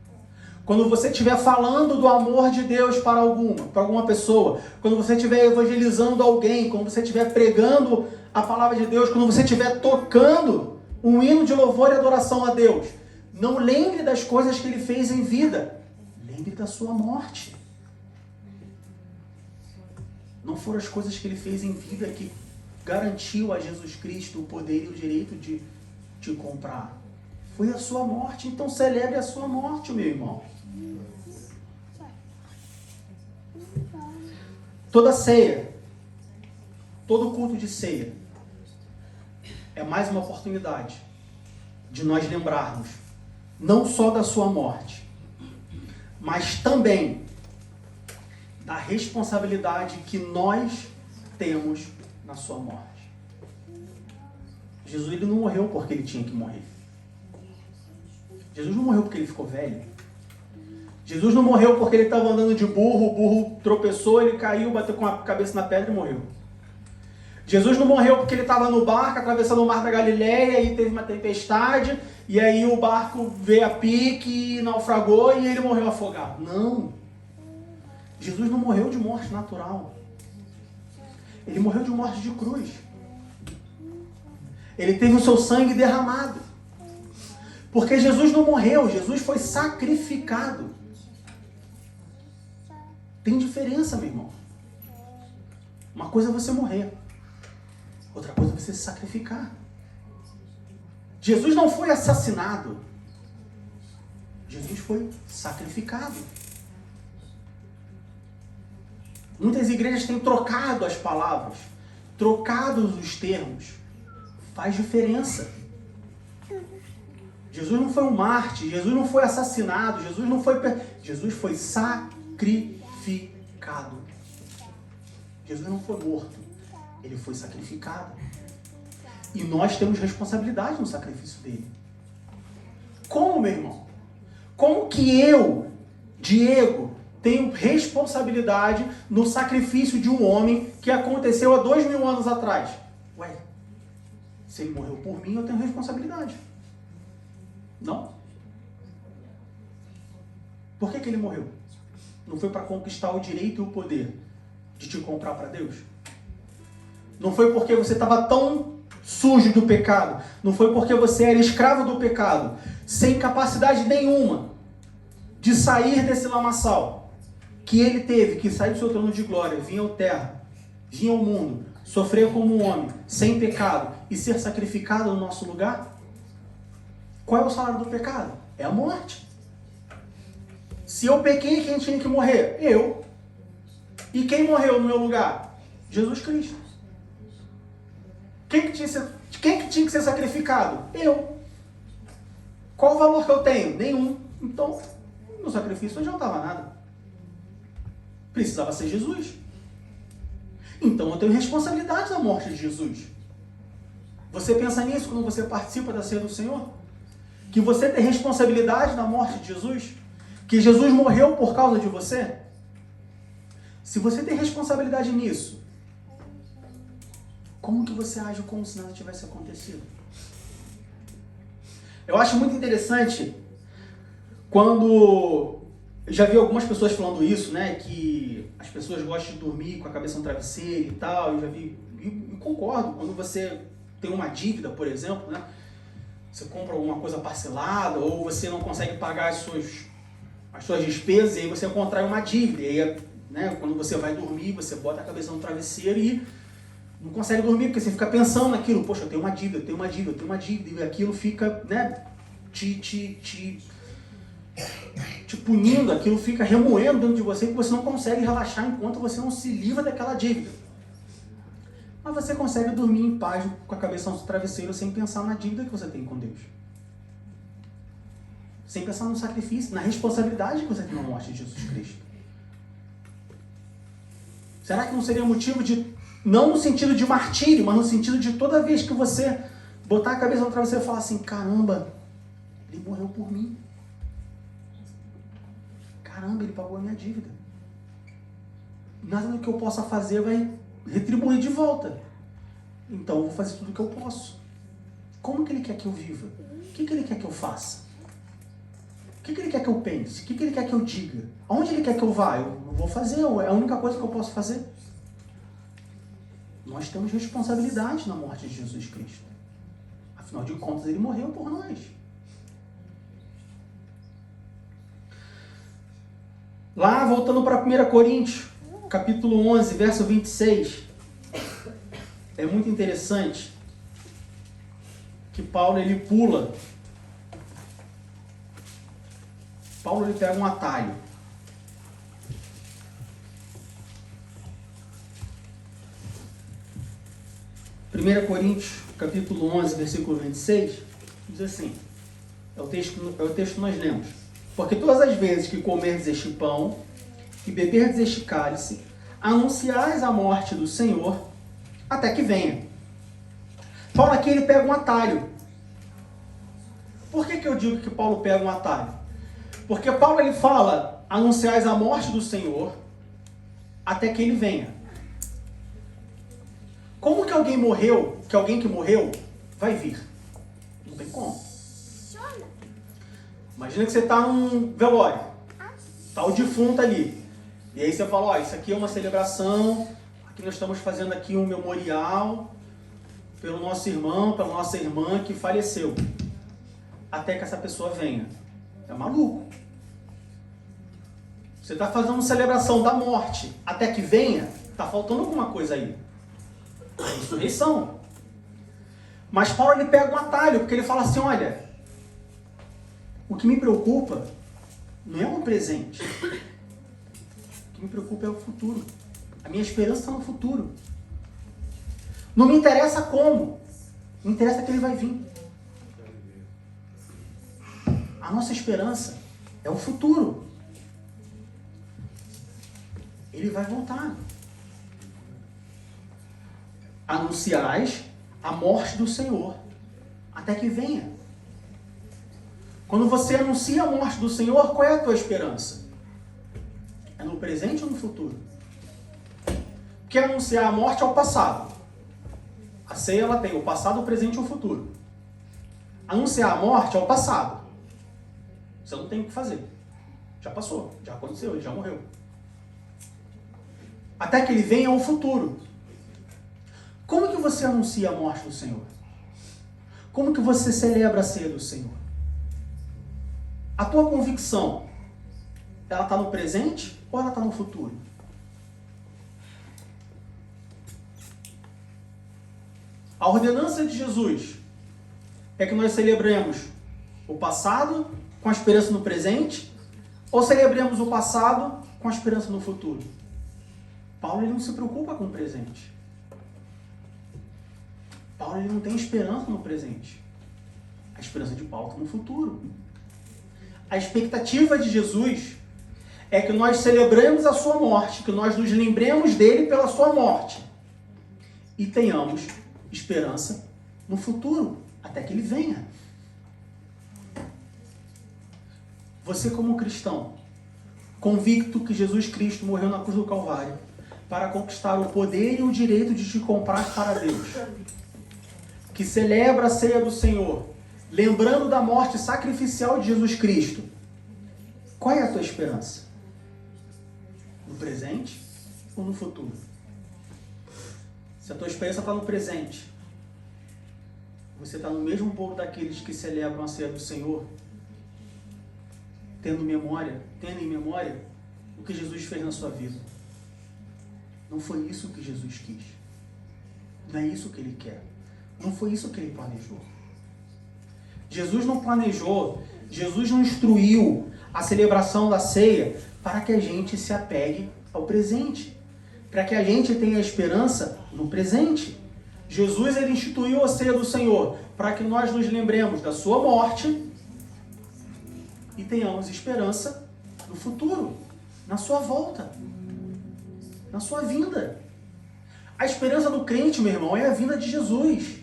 Quando você estiver falando do amor de Deus para alguma pessoa, quando você estiver evangelizando alguém, quando você estiver pregando a palavra de Deus, quando você estiver tocando um hino de louvor e adoração a Deus, não lembre das coisas que ele fez em vida, lembre da sua morte. Não foram as coisas que ele fez em vida que garantiu a Jesus Cristo o poder e o direito de te comprar. Foi a sua morte, então celebre a sua morte, meu irmão. Toda ceia, todo culto de ceia, é mais uma oportunidade de nós lembrarmos não só da sua morte, mas também da responsabilidade que nós temos na sua morte. Jesus, ele não morreu porque ele tinha que morrer. Jesus não morreu porque ele ficou velho. Jesus não morreu porque ele estava andando de burro, o burro tropeçou, ele caiu, bateu com a cabeça na pedra e morreu. Jesus não morreu porque ele estava no barco, atravessando o mar da Galileia, e teve uma tempestade, e aí o barco veio a pique, naufragou, e ele morreu afogado. Não. Jesus não morreu de morte natural. Ele morreu de morte de cruz. Ele teve o seu sangue derramado. Porque Jesus não morreu, Jesus foi sacrificado. Tem diferença, meu irmão. Uma coisa é você morrer. Outra coisa é você se sacrificar. Jesus não foi assassinado. Jesus foi sacrificado. Muitas igrejas têm trocado as palavras, trocado os termos. Faz diferença. Jesus não foi um mártir, Jesus não foi assassinado, Jesus foi sacrificado. Jesus não foi morto, ele foi sacrificado. E nós temos responsabilidade no sacrifício dele. Como, meu irmão? Como que eu, Diego, tenho responsabilidade no sacrifício de um homem que aconteceu há 2000 anos atrás? Ué, se ele morreu por mim, eu tenho responsabilidade. Não? Por que ele morreu? Não foi para conquistar o direito e o poder de te comprar para Deus? Não foi porque você estava tão sujo do pecado? Não foi porque você era escravo do pecado, sem capacidade nenhuma de sair desse lamaçal, que ele teve que sair do seu trono de glória, vir à terra, vir ao mundo, sofrer como um homem, sem pecado, e ser sacrificado no nosso lugar? Qual é o salário do pecado? É a morte. Se eu pequei, quem tinha que morrer? Eu. E quem morreu no meu lugar? Jesus Cristo. Quem que tinha que ser sacrificado? Eu. Qual o valor que eu tenho? Nenhum. Então, meu sacrifício não adiantava nada. Precisava ser Jesus. Então eu tenho responsabilidade na morte de Jesus. Você pensa nisso quando você participa da ceia do Senhor? Que você tem responsabilidade na morte de Jesus? Que Jesus morreu por causa de você? Se você tem responsabilidade nisso, como que você age como se nada tivesse acontecido? Eu acho muito interessante quando... Eu já vi algumas pessoas falando isso, né? Que as pessoas gostam de dormir com a cabeça no travesseiro e tal. Eu já vi, e concordo, quando você tem uma dívida, por exemplo, né? Você compra alguma coisa parcelada, ou você não consegue pagar as suas despesas, e aí você contrai uma dívida. E aí, né, quando você vai dormir, você bota a cabeça no travesseiro e não consegue dormir, porque você fica pensando naquilo. Poxa, eu tenho uma dívida, eu tenho uma dívida, eu tenho uma dívida. E aquilo fica, né, te punindo, aquilo fica remoendo dentro de você, que você não consegue relaxar enquanto você não se livra daquela dívida. Mas você consegue dormir em paz com a cabeça no travesseiro sem pensar na dívida que você tem com Deus. Sem pensar no sacrifício, na responsabilidade que você tem na morte de Jesus Cristo. Será que não seria motivo de, não no sentido de martírio, mas no sentido de toda vez que você botar a cabeça no travesseiro e falar assim, caramba, ele morreu por mim. Caramba, ele pagou a minha dívida. Nada do que eu possa fazer vai retribuir de volta. Então eu vou fazer tudo o que eu posso. Como que ele quer que eu viva? O que ele quer que eu faça? O que ele quer que eu pense? O que ele quer que eu diga? Aonde ele quer que eu vá? Eu não vou fazer, é a única coisa que eu posso fazer. Nós temos responsabilidade na morte de Jesus Cristo. Afinal de contas, ele morreu por nós. Lá, voltando para 1 Coríntios, capítulo 11, verso 26, é muito interessante que Paulo, ele pula. Paulo, ele pega um atalho. Primeira Coríntios, capítulo 11, versículo 26, diz assim, é o texto que nós lemos. Porque todas as vezes que comerdes este pão e beberdes este cálice, anunciais a morte do Senhor até que venha. Paulo aqui, ele pega um atalho. Por que eu digo que Paulo pega um atalho? Porque Paulo, ele fala, anunciais a morte do Senhor até que ele venha. Como que alguém que morreu vai vir? Não tem como. Imagina que você está num velório, está o defunto ali, e aí você fala, ó, isso aqui é uma celebração, aqui nós estamos fazendo aqui um memorial pelo nosso irmão, pela nossa irmã que faleceu, até que essa pessoa venha. É maluco. Você está fazendo celebração da morte até que venha, está faltando alguma coisa aí. A ressurreição. Mas Paulo ele pega um atalho, porque ele fala assim, olha, o que me preocupa não é o presente. O que me preocupa é o futuro. A minha esperança está no futuro. Não me interessa como. Me interessa que ele vai vir. A nossa esperança é o futuro. Ele vai voltar. Anunciais a morte do Senhor até que venha. Quando você anuncia a morte do Senhor, qual é a tua esperança? É no presente ou no futuro? Porque anunciar a morte é o passado. A ceia ela tem o passado, o presente e o futuro. Anunciar a morte é o passado. Você não tem o que fazer. Já passou, já aconteceu, ele já morreu. Até que ele venha ao futuro. Como que você anuncia a morte do Senhor? Como que você celebra a ceia do Senhor? A tua convicção, ela está no presente ou ela está no futuro? A ordenança de Jesus é que nós celebremos o passado com a esperança no presente ou celebremos o passado com a esperança no futuro? Paulo ele não se preocupa com o presente. Paulo ele não tem esperança no presente. A esperança de Paulo está no futuro. A expectativa de Jesus é que nós celebremos a sua morte, que nós nos lembremos dele pela sua morte e tenhamos esperança no futuro, até que ele venha. Você como cristão, convicto que Jesus Cristo morreu na cruz do Calvário para conquistar o poder e o direito de te comprar para Deus, que celebra a ceia do Senhor, lembrando da morte sacrificial de Jesus Cristo, qual é a tua esperança? No presente ou no futuro? Se a tua esperança está no presente, você está no mesmo bolo daqueles que celebram a ceia do Senhor, tendo em memória o que Jesus fez na sua vida. Não foi isso que Jesus quis. Não é isso que ele quer. Não foi isso que ele planejou. Jesus não planejou, Jesus não instruiu a celebração da ceia para que a gente se apegue ao presente, para que a gente tenha esperança no presente. Jesus ele instituiu a ceia do Senhor para que nós nos lembremos da sua morte e tenhamos esperança no futuro, na sua volta, na sua vinda. A esperança do crente, meu irmão, é a vinda de Jesus.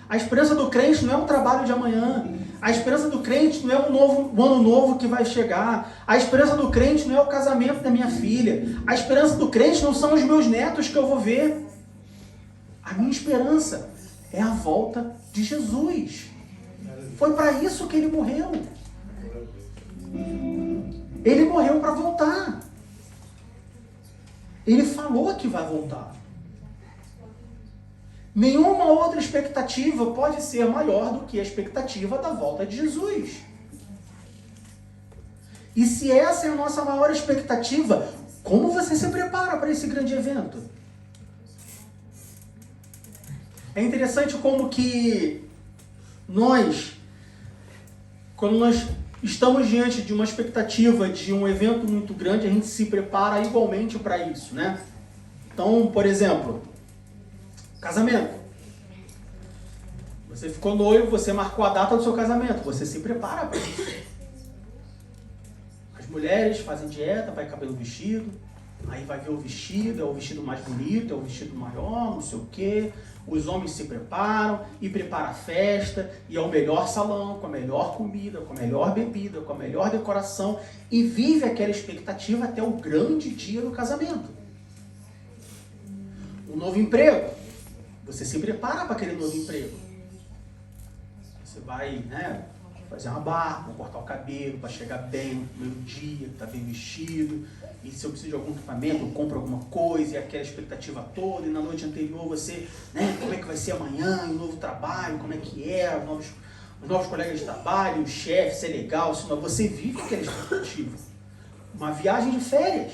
A esperança do crente não é um trabalho de amanhã. A esperança do crente não é um ano novo que vai chegar. A esperança do crente não é o casamento da minha filha. A esperança do crente não são os meus netos que eu vou ver. A minha esperança é a volta de Jesus. Foi para isso que ele morreu. Ele morreu para voltar. Ele falou que vai voltar. Nenhuma outra expectativa pode ser maior do que a expectativa da volta de Jesus. E se essa é a nossa maior expectativa, como você se prepara para esse grande evento? É interessante como que quando nós estamos diante de uma expectativa de um evento muito grande, a gente se prepara igualmente para isso, né? Então, por exemplo, casamento. Você ficou noivo, você marcou a data do seu casamento, você se prepara para isso. As mulheres fazem dieta, vai cabelo vestido, aí vai ver o vestido, é o vestido mais bonito, é o vestido maior, não sei o quê. Os homens se preparam e preparam a festa, e é o melhor salão, com a melhor comida, com a melhor bebida, com a melhor decoração, e vive aquela expectativa até o grande dia do casamento. Um novo emprego. Você se prepara para aquele novo emprego. Você vai, fazer uma barba, cortar o cabelo, para chegar bem no primeiro dia, tá bem vestido. E se eu preciso de algum equipamento, eu compro alguma coisa, e aquela expectativa toda. E na noite anterior você, como é que vai ser amanhã, o novo trabalho, como é que é, os novos colegas de trabalho, o chefe, se é legal, se não. Você vive aquela expectativa. uma viagem de férias.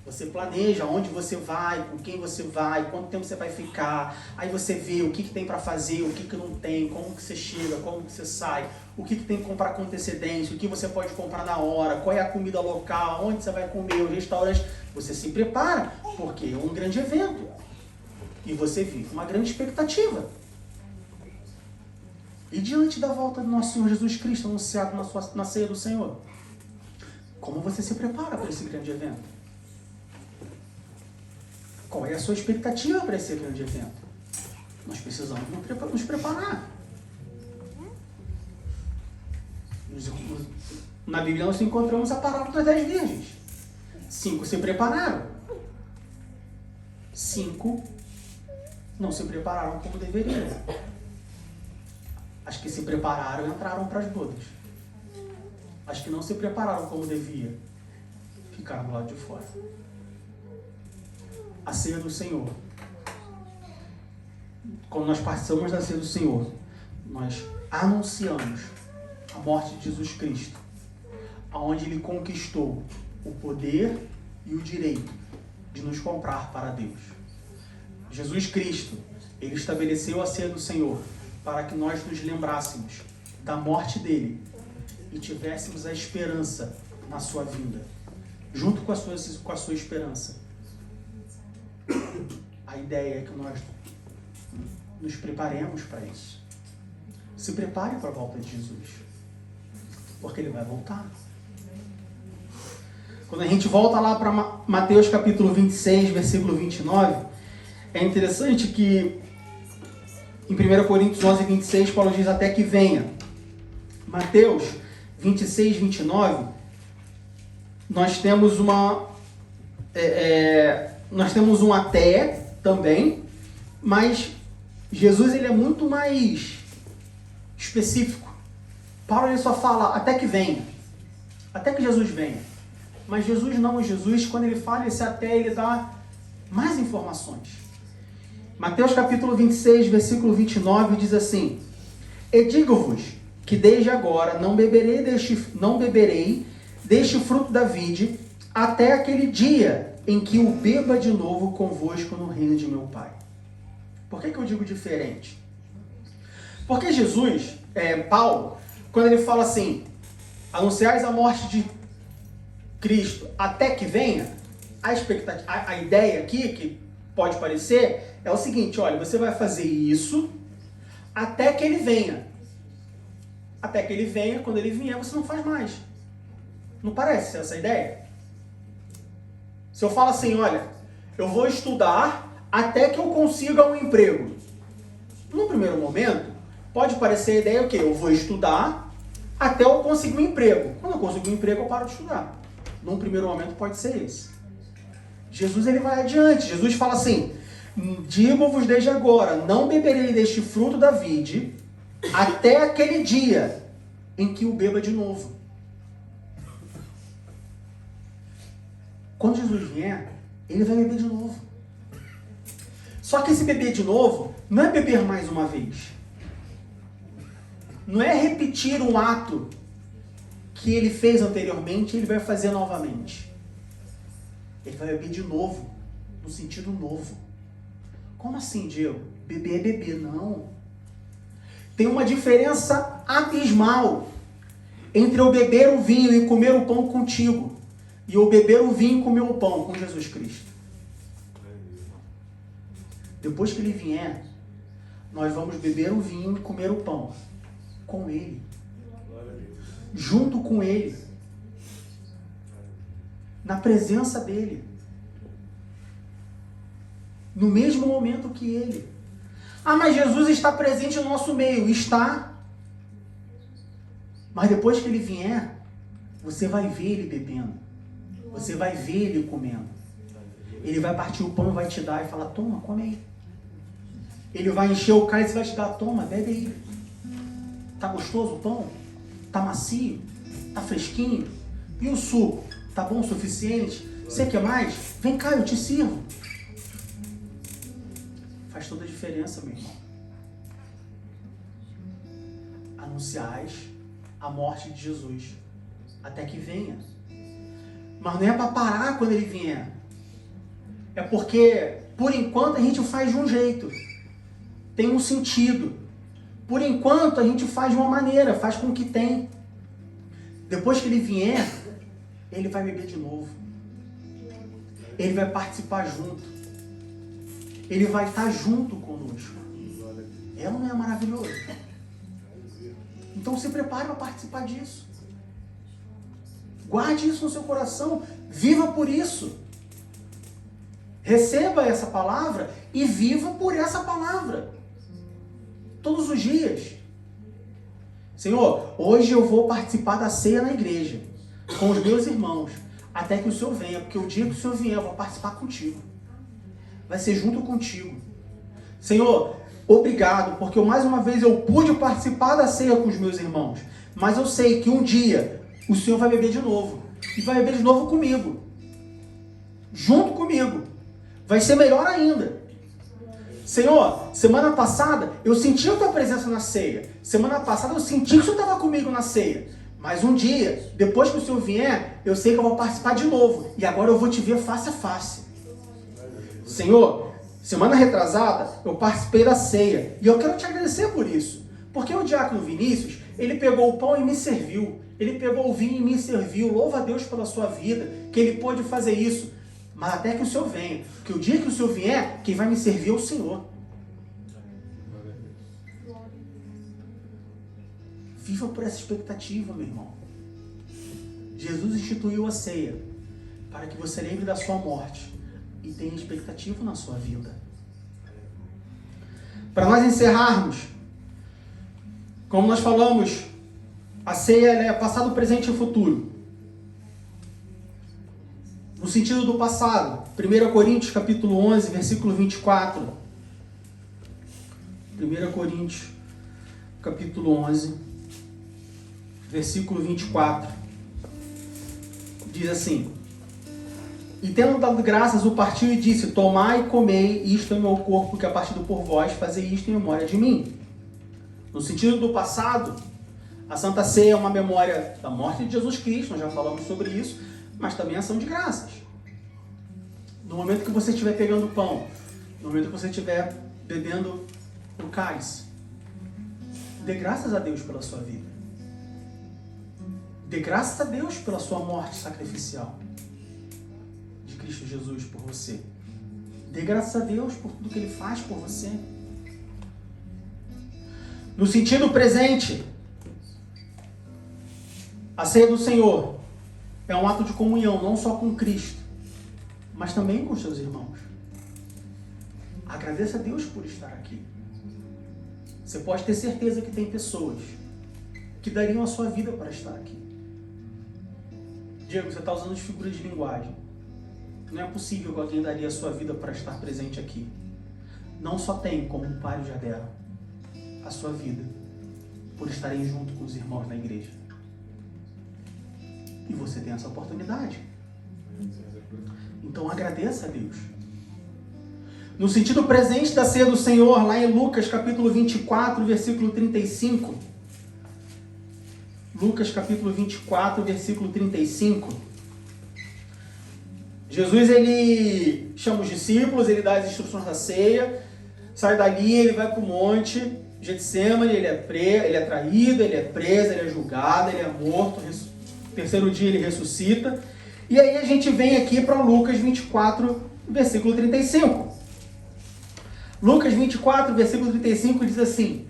Você planeja onde você vai, com quem você vai, quanto tempo você vai ficar. Aí você vê o que tem para fazer, o que não tem, como que você chega, como que você sai, o que tem que comprar com antecedência, o que você pode comprar na hora, qual é a comida local, onde você vai comer, os restaurantes. Você se prepara, porque é um grande evento. E você vive uma grande expectativa. E diante da volta do nosso Senhor Jesus Cristo, anunciado na ceia do Senhor, como você se prepara para esse grande evento? Qual é a sua expectativa para esse grande evento? Nós precisamos nos preparar. Na Bíblia nós encontramos a parábola das 10 virgens. 5 se prepararam. 5 não se prepararam como deveriam. As que se prepararam entraram para as bodas. As que não se prepararam como devia ficaram do lado de fora. A ceia do Senhor. Quando nós participamos da ceia do Senhor, nós anunciamos a morte de Jesus Cristo, aonde Ele conquistou o poder e o direito de nos comprar para Deus. Jesus Cristo, Ele estabeleceu a ceia do Senhor para que nós nos lembrássemos da morte dEle e tivéssemos a esperança na sua vinda. Junto com a sua esperança, a ideia é que nós nos preparemos para isso. Se prepare para a volta de Jesus, porque Ele vai voltar. Quando a gente volta lá para Mateus capítulo 26, versículo 29, é interessante que em 1 Coríntios 11, 26, Paulo diz até que venha. Mateus 26, 29, nós temos um até também, mas Jesus ele é muito mais específico. Paulo ele só fala até que venha, até que Jesus venha. Mas Jesus não, Jesus quando ele fala esse até, ele dá mais informações. Mateus capítulo 26, versículo 29 diz assim: E digo-vos que desde agora não beberei deste fruto da vide até aquele dia em que o beba de novo convosco no reino de meu Pai. Por que eu digo diferente? Porque Jesus, Paulo, quando ele fala assim, anunciais a morte de Cristo até que venha, a ideia aqui, que pode parecer, é o seguinte, olha, você vai fazer isso até que ele venha. Até que ele venha, quando ele vier, você não faz mais. Não parece essa ideia? Se eu falo assim, olha, eu vou estudar até que eu consiga um emprego. No primeiro momento, pode parecer a ideia o quê? Eu vou estudar até eu conseguir um emprego. Quando eu conseguir um emprego, eu paro de estudar. Num primeiro momento, pode ser esse. Jesus, ele vai adiante. Jesus fala assim, digo-vos desde agora, não beberei deste fruto da vide até aquele dia em que o beba de novo. Quando Jesus vier, ele vai beber de novo. Só que esse beber de novo não é beber mais uma vez. Não é repetir um ato que ele fez anteriormente e ele vai fazer novamente. Ele vai beber de novo, no sentido novo. Como assim, Diego? Beber é beber, não. Tem uma diferença abismal entre eu beber o vinho e comer o pão contigo e eu beber o vinho e comer o pão com Jesus Cristo. Depois que ele vier, nós vamos beber o vinho e comer o pão com ele. Junto com ele. Na presença dele. No mesmo momento que ele. Ah, mas Jesus está presente no nosso meio. Está. Mas depois que ele vier, você vai ver ele bebendo. Você vai ver ele comendo. Ele vai partir o pão e vai te dar e falar, toma, come aí. Ele vai encher o cálice e vai te dar, toma, bebe aí. Tá gostoso o pão? Tá macio? Tá fresquinho? E o suco? Tá bom o suficiente? Você quer mais? Vem cá, eu te sirvo. Faz toda a diferença, meu irmão. Anunciais a morte de Jesus até que venha. Mas não é para parar quando ele vier. É porque, por enquanto, a gente faz de um jeito. Tem um sentido. Por enquanto, a gente faz de uma maneira, faz com que tem. Depois que ele vier, ele vai beber de novo. Ele vai participar junto. Ele vai estar junto conosco. É ou não é maravilhoso? Então se prepare para participar disso. Guarde isso no seu coração. Viva por isso. Receba essa palavra e viva por essa palavra. Todos os dias. Senhor, hoje eu vou participar da ceia na igreja, com os meus irmãos, até que o Senhor venha, porque o dia que o Senhor vier, eu vou participar contigo. Vai ser junto contigo. Senhor, obrigado, porque mais uma vez eu pude participar da ceia com os meus irmãos, mas eu sei que um dia o Senhor vai beber de novo, e vai beber de novo comigo, junto comigo. Vai ser melhor ainda. Senhor, semana passada eu senti a tua presença na ceia. Semana passada eu senti que o Senhor estava comigo na ceia. Mas um dia, depois que o Senhor vier, eu sei que eu vou participar de novo. E agora eu vou te ver face a face. Senhor, semana retrasada eu participei da ceia. E eu quero te agradecer por isso. Porque o diácono Vinícius, ele pegou o pão e me serviu. Ele pegou o vinho e me serviu. Louva a Deus pela sua vida, que ele pôde fazer isso. Mas até que o Senhor venha. Porque o dia que o Senhor vier, quem vai me servir é o Senhor. Viva por essa expectativa, meu irmão. Jesus instituiu a ceia para que você lembre da sua morte e tenha expectativa na sua vida. Para nós encerrarmos, como nós falamos, a ceia é passado, presente e futuro. No sentido do passado, 1 Coríntios capítulo 11, versículo 24. 1 Coríntios capítulo 11, versículo 24. Diz assim: E tendo dado graças, o partiu e disse: Tomai e comei, isto é meu corpo, que é partido por vós, fazei isto em memória de mim. No sentido do passado, a Santa Ceia é uma memória da morte de Jesus Cristo, nós já falamos sobre isso, mas também ação de graças. No momento que você estiver pegando o pão, no momento que você estiver bebendo o cálice, dê graças a Deus pela sua vida. Dê graças a Deus pela sua morte sacrificial de Cristo Jesus por você. Dê graças a Deus por tudo que Ele faz por você. No sentido presente, a ceia do Senhor é um ato de comunhão, não só com Cristo, mas também com os seus irmãos. Agradeça a Deus por estar aqui. Você pode ter certeza que tem pessoas que dariam a sua vida para estar aqui. Diego, você está usando de figura de linguagem. Não é possível que alguém daria a sua vida para estar presente aqui. Não só tem, como o pai já deram, a sua vida por estarem junto com os irmãos na igreja. E você tem essa oportunidade. Então agradeça a Deus. No sentido presente da ceia do Senhor, lá em Lucas capítulo 24, versículo 35. Lucas capítulo 24, versículo 35. Jesus, ele chama os discípulos, ele dá as instruções da ceia, sai dali, ele vai para o monte Getsêmani, ele é traído, ele é preso, ele é julgado, ele é morto, terceiro dia ele ressuscita. E aí a gente vem aqui para Lucas 24, versículo 35. Lucas 24, versículo 35 diz assim: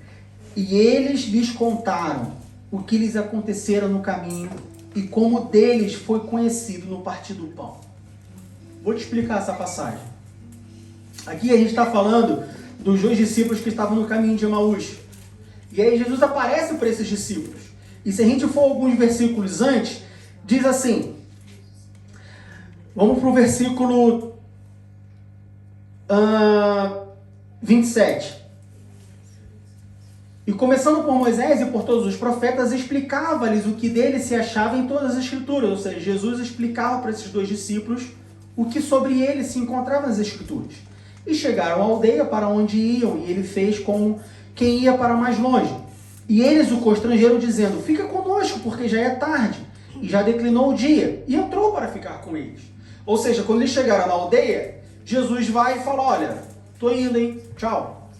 E eles lhes contaram o que lhes acontecera no caminho e como deles foi conhecido no partir do pão. Vou te explicar essa passagem. Aqui a gente está falando dos dois discípulos que estavam no caminho de Emaús. E aí Jesus aparece para esses discípulos. E se a gente for alguns versículos antes, diz assim, vamos para o versículo 27. E começando por Moisés e por todos os profetas, explicava-lhes o que dele se achava em todas as escrituras. Ou seja, Jesus explicava para esses dois discípulos o que sobre ele se encontrava nas escrituras. E chegaram à aldeia para onde iam, e ele fez como quem ia para mais longe. E eles o constrangeram, dizendo: Fica conosco, porque já é tarde, e já declinou o dia, e entrou para ficar com eles. Ou seja, quando eles chegaram na aldeia, Jesus vai e fala, olha, tô indo, hein, tchau.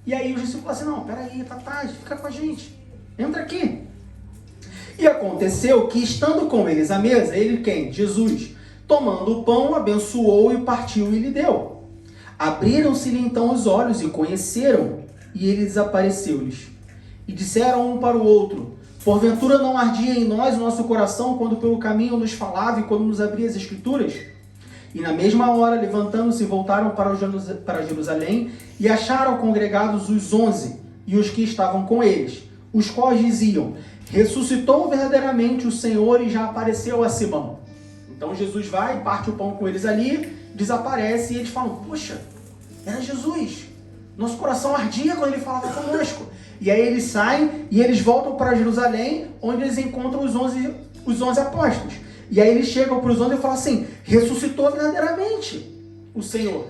E aí os discípulos falam assim, não, peraí, tá tarde, fica com a gente, entra aqui. E aconteceu que, estando com eles à mesa, ele quem? Jesus, tomando o pão, abençoou e partiu e lhe deu. Abriram-se-lhe então os olhos e conheceram, e ele desapareceu-lhes. E disseram um para o outro, porventura não ardia em nós o nosso coração quando pelo caminho nos falava e quando nos abria as Escrituras? E na mesma hora, levantando-se, voltaram para Jerusalém e acharam congregados os 11 e os que estavam com eles, os quais diziam, ressuscitou verdadeiramente o Senhor e já apareceu a Simão. Então Jesus vai, parte o pão com eles ali, desaparece e eles falam, poxa, era Jesus. Nosso coração ardia quando ele falava conosco. E aí eles saem e eles voltam para Jerusalém, onde eles encontram os 11 apóstolos. E aí eles chegam para os 11 e falam assim, ressuscitou verdadeiramente o Senhor.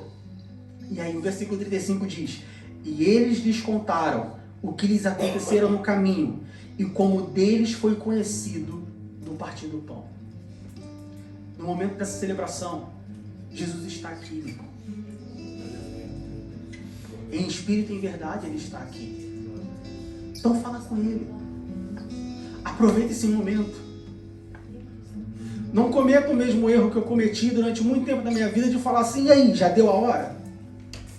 E aí o versículo 35 diz, e eles lhes contaram o que lhes aconteceram no caminho e como deles foi conhecido no partir do pão. No momento dessa celebração, Jesus está aqui, meu irmão. Em espírito e em verdade ele está aqui. Então fala com ele. Aproveita esse momento. Não cometa o mesmo erro que eu cometi durante muito tempo da minha vida de falar assim, e aí, já deu a hora?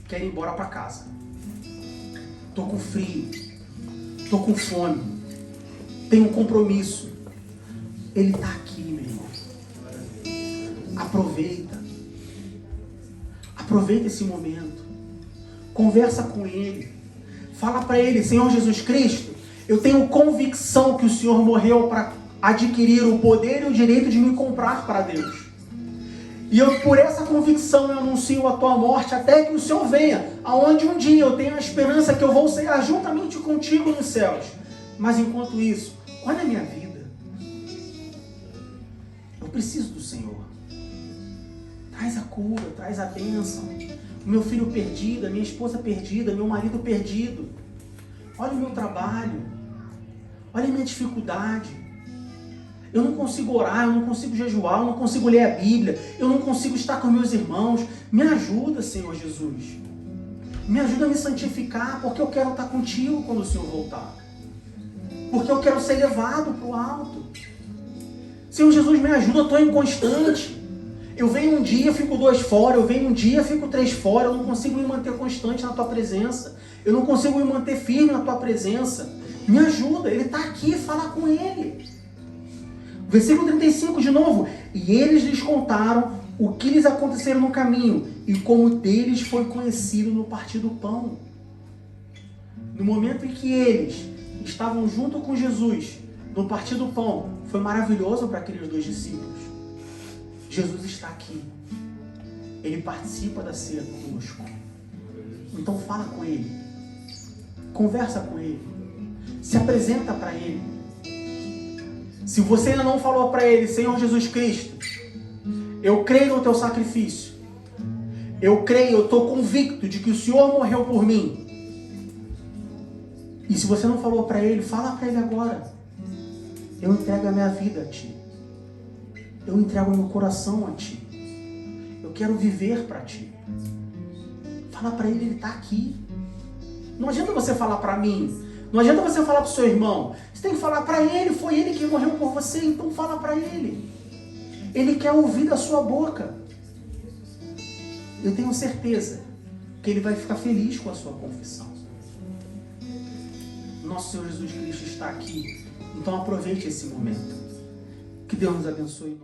Quero ir embora para casa. Tô com frio. Tô com fome. Tenho um compromisso. Ele está aqui, meu irmão. Aproveita. Aproveita esse momento. Conversa com ele. Fala para ele, Senhor Jesus Cristo, eu tenho convicção que o Senhor morreu para adquirir o poder e o direito de me comprar para Deus. E eu, por essa convicção, eu anuncio a tua morte até que o Senhor venha, aonde um dia eu tenho a esperança que eu vou cear juntamente contigo nos céus. Mas enquanto isso, olha a minha vida. Eu preciso do Senhor. Traz a cura, traz a bênção. O meu filho perdido, a minha esposa perdida, meu marido perdido. Olha o meu trabalho. Olha a minha dificuldade. Eu não consigo orar, eu não consigo jejuar, eu não consigo ler a Bíblia, eu não consigo estar com meus irmãos. Me ajuda, Senhor Jesus. Me ajuda a me santificar, porque eu quero estar contigo quando o Senhor voltar. Porque eu quero ser levado para o alto. Senhor Jesus, me ajuda, eu estou inconstante. Eu venho um dia, fico 2 fora, eu venho um dia, fico 3 fora, eu não consigo me manter constante na tua presença. Eu não consigo me manter firme na tua presença. Me ajuda, ele está aqui, fala com ele. Versículo 35 de novo. E eles lhes contaram o que lhes aconteceram no caminho e como deles foi conhecido no partir do pão. No momento em que eles estavam junto com Jesus no partir do pão, foi maravilhoso para aqueles 2 discípulos. Jesus está aqui. Ele participa da ceia conosco. Então fala com ele. Conversa com ele. Se apresenta para ele. Se você ainda não falou para ele, Senhor Jesus Cristo, eu creio no teu sacrifício. Eu creio, eu estou convicto de que o Senhor morreu por mim. E se você não falou para ele, fala para ele agora. Eu entrego a minha vida a ti. Eu entrego o meu coração a ti. Eu quero viver para ti. Fala para ele está aqui. Não adianta você falar para mim. Não adianta você falar para o seu irmão. Você tem que falar para ele. Foi ele que morreu por você. Então fala para ele. Ele quer ouvir da sua boca. Eu tenho certeza que ele vai ficar feliz com a sua confissão. Nosso Senhor Jesus Cristo está aqui. Então aproveite esse momento. Que Deus nos abençoe.